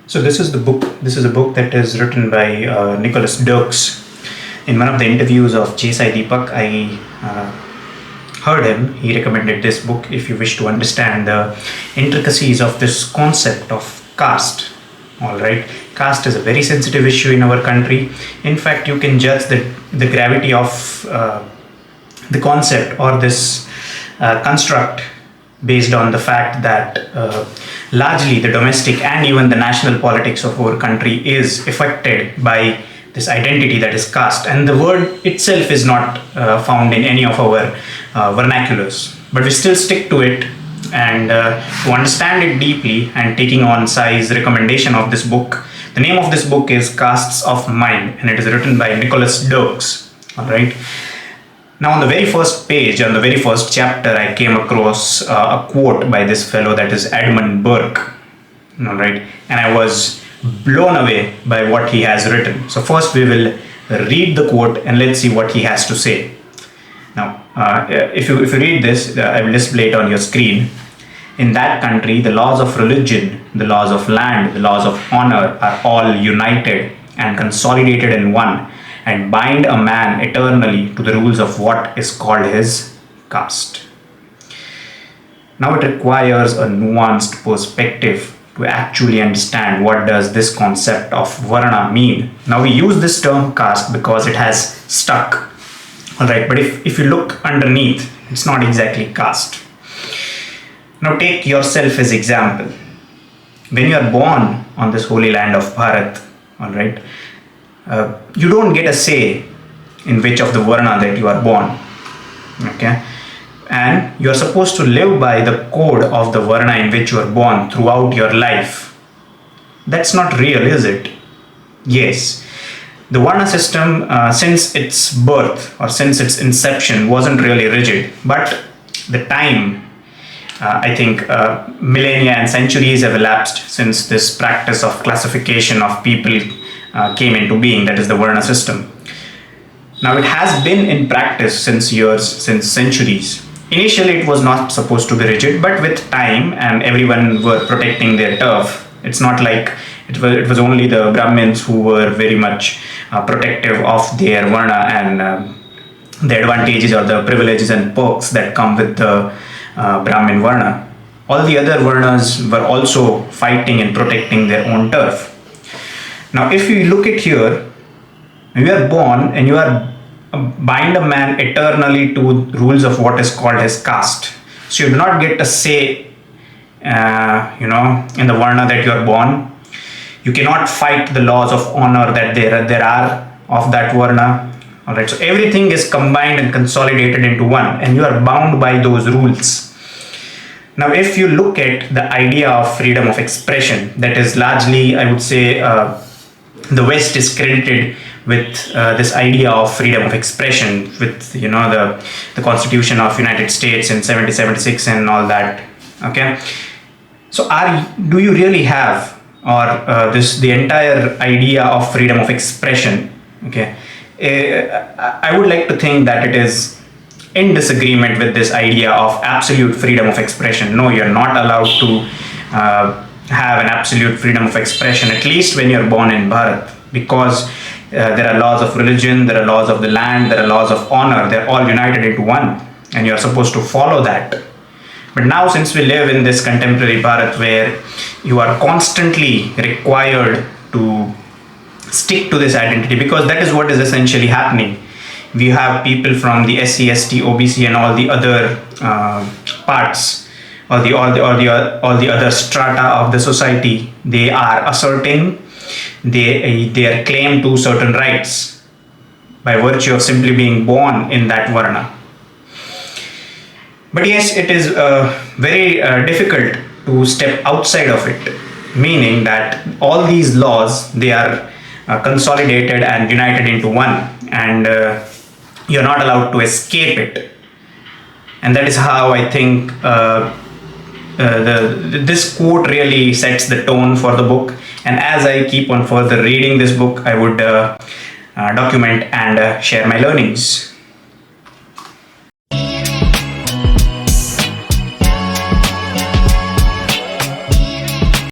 So this is the book. This is a book that is written by Nicolas Dirks. In one of the interviews of JS Deepak, I heard him. He recommended this book if you wish to understand the intricacies of this concept of caste. All right, caste is a very sensitive issue in our country. In fact, you can judge the gravity of the concept or this construct based on the fact that largely the domestic and even the national politics of our country is affected by this identity that is caste, and the word itself is not found in any of our vernaculars, but we still stick to it. And to understand it deeply and taking on Sai's recommendation of this book, the name of this book is Castes of Mind, and it is written by Nicolas Dirks. All right. Now, on the very first page, on the very first chapter, I came across a quote by this fellow, that is Edmund Burke. All right, and I was blown away by what he has written. So first, we will read the quote and let's see what he has to say. Now, if you read this, I will display it on your screen. In that country, the laws of religion, the laws of land, the laws of honor are all united and consolidated in one, and bind a man eternally to the rules of what is called his caste. Now it requires a nuanced perspective to actually understand what does this concept of varna mean. Now we use this term caste because it has stuck. Alright, but if you look underneath, it's not exactly caste. Now take yourself as example. When you are born on this holy land of Bharat, alright, you don't get a say in which of the varna that you are born, okay, and you are supposed to live by the code of the varna in which you are born throughout your life. That's not real, is it? Yes, the varna system since its birth or since its inception wasn't really rigid, but the time, I think millennia and centuries have elapsed since this practice of classification of people came into being, that is the varna system. Now it has been in practice since centuries. Initially it was not supposed to be rigid, but with time and everyone were protecting their turf, it's not like it was only the Brahmins who were very much protective of their varna and the advantages or the privileges and perks that come with the Brahmin varna. All the other varnas were also fighting and protecting their own turf. Now, if you look at here, you are born and you are bind a man eternally to rules of what is called his caste. So you do not get a say, in the varna that you are born. You cannot fight the laws of honor that there are of that varna. All right. So everything is combined and consolidated into one, and you are bound by those rules. Now, if you look at the idea of freedom of expression, that is largely, I would say, the West is credited with this idea of freedom of expression with the Constitution of United States in 1776 and all that. Okay, so do you really have the entire idea of freedom of expression? Okay, I would like to think that it is in disagreement with this idea of absolute freedom of expression. No, you're not allowed to have an absolute freedom of expression, at least when you're born in Bharat, because there are laws of religion, there are laws of the land, there are laws of honor, they're all united into one, and you're supposed to follow that. But now, since we live in this contemporary Bharat where you are constantly required to stick to this identity, because that is what is essentially happening. We have people from the SC, ST, OBC and all the other parts, all the other strata of the society. They are asserting their claim to certain rights by virtue of simply being born in that varna. But yes, it is very difficult to step outside of it, meaning that all these laws, they are consolidated and united into one, and you're not allowed to escape it. And that is how I think this quote really sets the tone for the book. And as I keep on further reading this book, I would document and share my learnings.